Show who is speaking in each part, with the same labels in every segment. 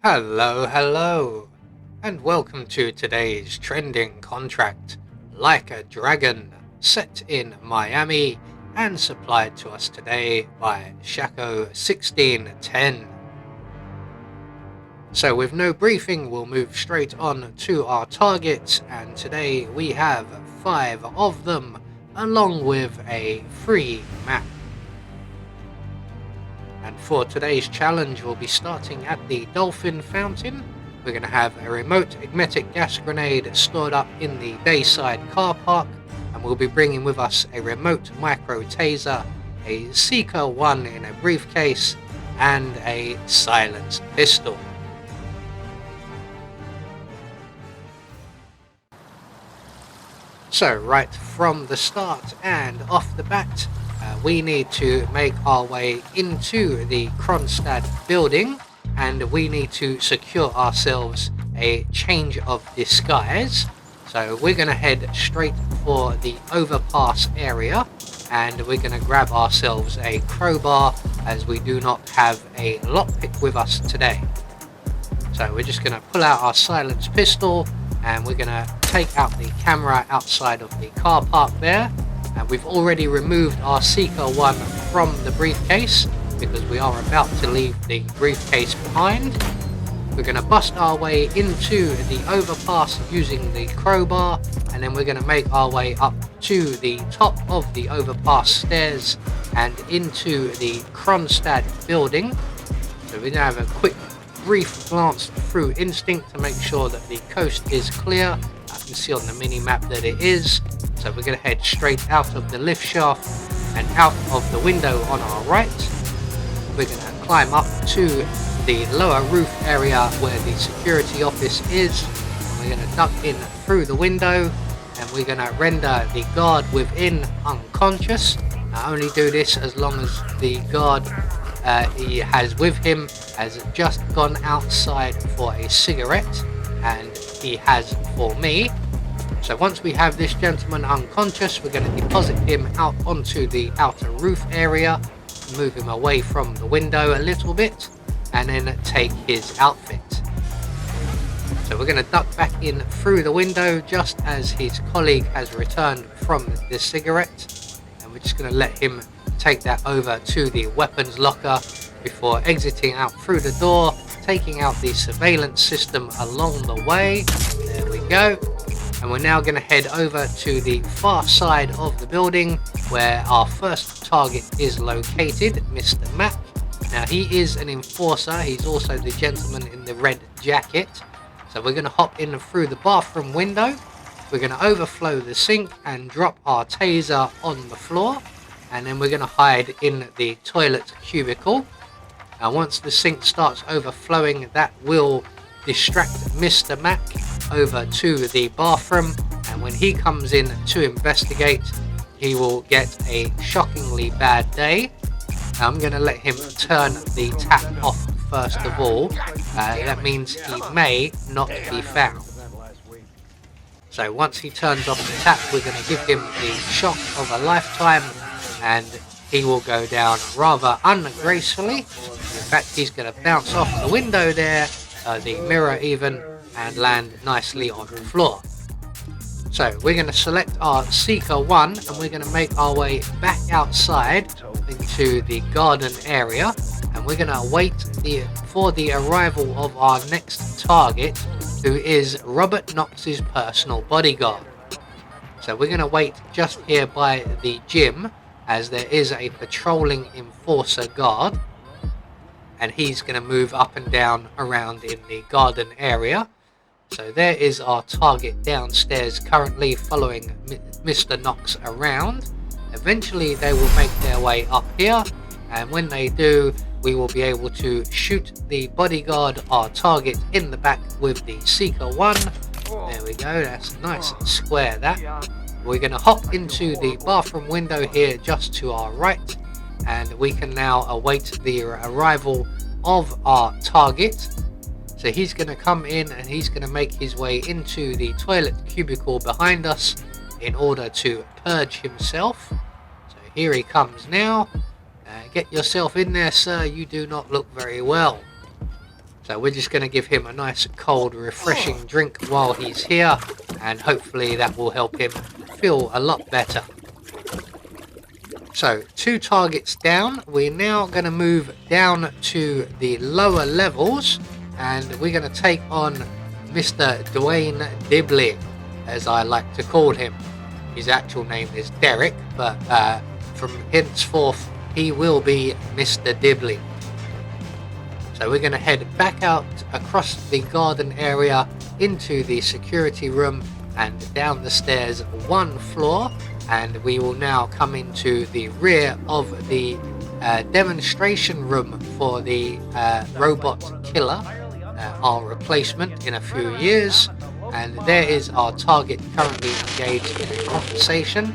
Speaker 1: Hello, and welcome to today's trending contract, Like a Dragon, set in Miami and supplied to us today by Shaco 1610. So with no briefing, we'll move straight on to our targets, and today we have 5 of them, along with a free map. And for today's challenge, we'll be starting at the Dolphin Fountain. We're going to have a remote magnetic gas grenade stored up in the Dayside car park, and we'll be bringing with us a remote micro taser, a Seeker 1 in a briefcase, and a silenced pistol. So right from the start and off the bat, we need to make our way into the Kronstadt building, and we need to secure ourselves a change of disguise. So we're going to head straight for the overpass area, and we're going to grab ourselves a crowbar as we do not have a lockpick with us today. So we're just going to pull out our silenced pistol, and we're going to take out the camera outside of the car park there. And we've already removed our Seeker 1 from the briefcase because we are about to leave the briefcase behind. We're going to bust our way into the overpass using the crowbar, and then we're going to make our way up to the top of the overpass stairs and into the Kronstadt building. So we're going to have a quick brief glance through instinct to make sure that the coast is clear. I can see on the mini map that it is. So we're going to head straight out of the lift shaft and out of the window on our right. We're going to climb up to the lower roof area where the security office is. And we're going to duck in through the window, and we're going to render the guard within unconscious. I only do this as long as the guard he has with him has just gone outside for a cigarette, and he has for me. So once we have this gentleman unconscious, we're going to deposit him out onto the outer roof area, move him away from the window a little bit, and then take his outfit. So we're going to duck back in through the window just as his colleague has returned from the cigarette, and we're just going to let him take that over to the weapons locker before exiting out through the door, taking out the surveillance system along the way. There we go. And we're now going to head over to the far side of the building where our first target is located, Mr. Mac. Now he is an enforcer, he's also the gentleman in the red jacket. So we're going to hop in through the bathroom window, we're going to overflow the sink and drop our taser on the floor, and then we're going to hide in the toilet cubicle. Now once the sink starts overflowing, that will distract Mr. Mac over to the bathroom, and when he comes in to investigate, he will get a shockingly bad day. Now I'm going to let him turn the tap off first of all. That means he may not be found. So once he turns off the tap, we're going to give him the shock of a lifetime, and he will go down rather ungracefully. In fact, he's going to bounce off the window there, the mirror even, and land nicely on the floor. So we're going to select our Seeker 1, and we're going to make our way back outside into the garden area, and we're going to wait for the arrival of our next target, who is Robert Knox's personal bodyguard. So we're going to wait just here by the gym, as there is a patrolling enforcer guard, and he's going to move up and down around in the garden area. So there is our target downstairs, currently following Mr. Knox around. Eventually they will make their way up here, and when they do, we will be able to shoot the bodyguard, our target, in the back with the Seeker 1. There we go, that's nice and square that. We're going to hop into the bathroom window here just to our right, and we can now await the arrival of our target. So he's going to come in and he's going to make his way into the toilet cubicle behind us in order to purge himself. So here he comes now. Get yourself in there, sir, you do not look very well. So we're just going to give him a nice cold refreshing drink while he's here, and hopefully that will help him feel a lot better. So 2 targets down, we're now going to move down to the lower levels, and we're going to take on Mr. Dwayne Dibley, as I like to call him. His actual name is Derek, but from henceforth he will be Mr. Dibley. So we're going to head back out across the garden area into the security room and down the stairs 1 floor, and we will now come into the rear of the demonstration room for the robot killer, our replacement in a few years. And there is our target currently engaged in a conversation.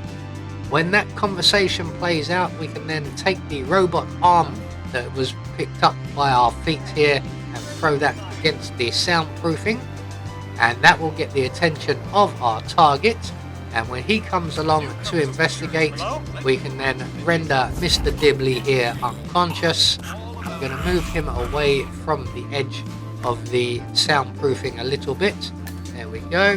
Speaker 1: When that conversation plays out, we can then take the robot arm that was picked up by our feet here and throw that against the soundproofing, and that will get the attention of our target. And when he comes along to investigate, we can then render Mr. Dibley here unconscious. I'm going to move him away from the edge of the soundproofing a little bit. There we go.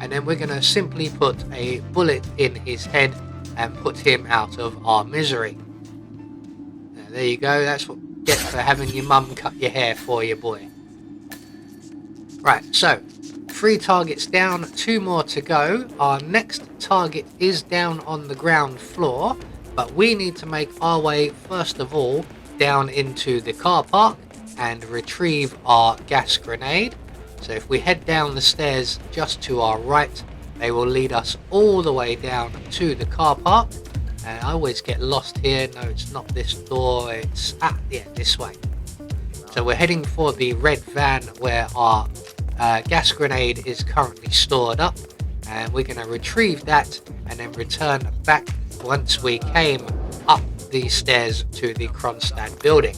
Speaker 1: And then we're going to simply put a bullet in his head and put him out of our misery. Now, there you go. That's what you get for having your mum cut your hair for you, boy. Right, so 3 targets down, 2 more to go. Our next target is down on the ground floor, but we need to make our way first of all down into the car park and retrieve our gas grenade. So if we head down the stairs just to our right, they will lead us all the way down to the car park. And I always get lost here. No, it's not this door, it's this way. So we're heading for the red van where our gas grenade is currently stored up, and we're going to retrieve that and then return back once we came up the stairs to the Kronstadt building.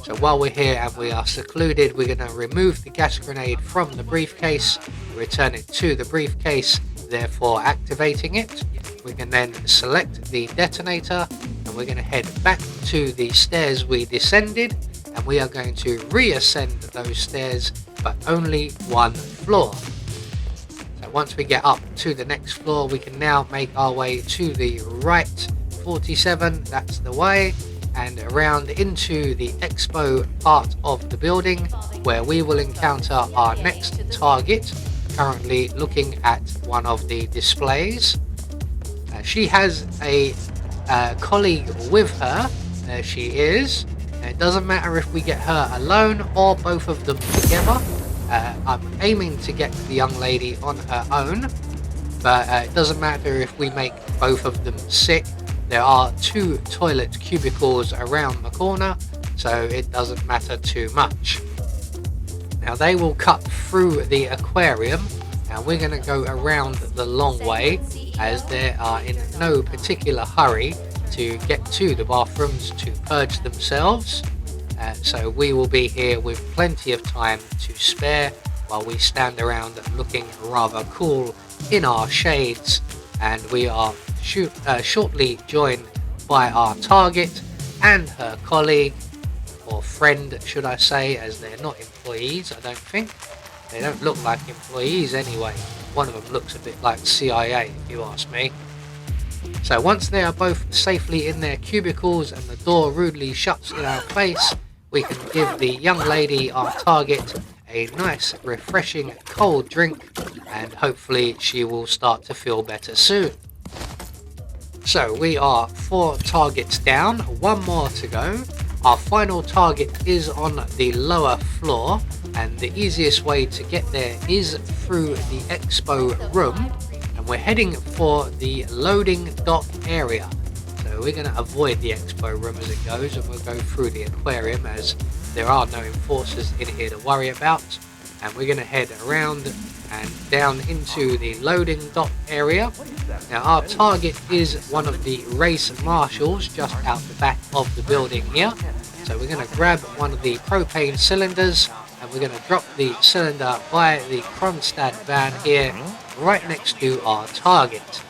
Speaker 1: So while we're here and we are secluded, we're going to remove the gas grenade from the briefcase, return it to the briefcase, therefore activating it. We can then select the detonator, and we're going to head back to the stairs we descended, and we are going to reascend those stairs, but only 1 floor. So once we get up to the next floor, we can now make our way to the right 47, that's the way, and around into the expo part of the building, where we will encounter our next target, currently looking at one of the displays. She has a colleague with her. There she is. It doesn't matter if we get her alone or both of them together. I'm aiming to get the young lady on her own, but it doesn't matter if we make both of them sick. There are 2 toilet cubicles around the corner, so it doesn't matter too much. Now they will cut through the aquarium, and we're going to go around the long way, as they are in no particular hurry to get to the bathrooms to purge themselves. So we will be here with plenty of time to spare while we stand around looking rather cool in our shades, and we are shortly joined by our target and her colleague, or friend should I say, as they're not employees. I don't think they don't look like employees anyway. One of them looks a bit like CIA if you ask me. So once they are both safely in their cubicles and the door rudely shuts in our face, we can give the young lady, our target, a nice refreshing cold drink, and hopefully she will start to feel better soon. So we are 4 targets down, 1 more to go. Our final target is on the lower floor, and the easiest way to get there is through the expo room, and we're heading for the loading dock area. So we're going to avoid the expo room as it goes, and we'll go through the aquarium as there are no enforcers in here to worry about. And we're going to head around and down into the loading dock area. Now our target is one of the race marshals just out the back of the building here. So we're going to grab one of the propane cylinders, and we're going to drop the cylinder by the Kronstadt van here right next to our target.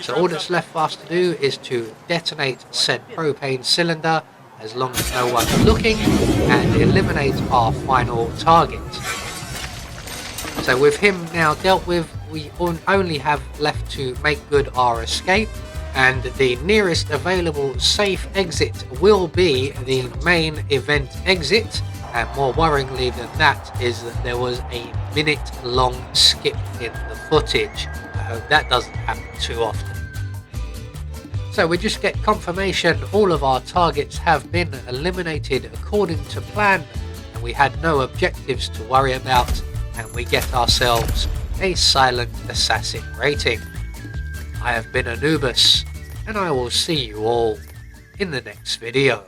Speaker 1: So all that's left for us to do is to detonate said propane cylinder as long as no one's looking, and eliminate our final target. So with him now dealt with, we only have left to make good our escape, and the nearest available safe exit will be the main event exit. And more worryingly than that is that there was a minute-long skip in the footage. I hope that doesn't happen too often. So we just get confirmation all of our targets have been eliminated according to plan, and we had no objectives to worry about, and we get ourselves a Silent Assassin rating. I have been Anubis, and I will see you all in the next video.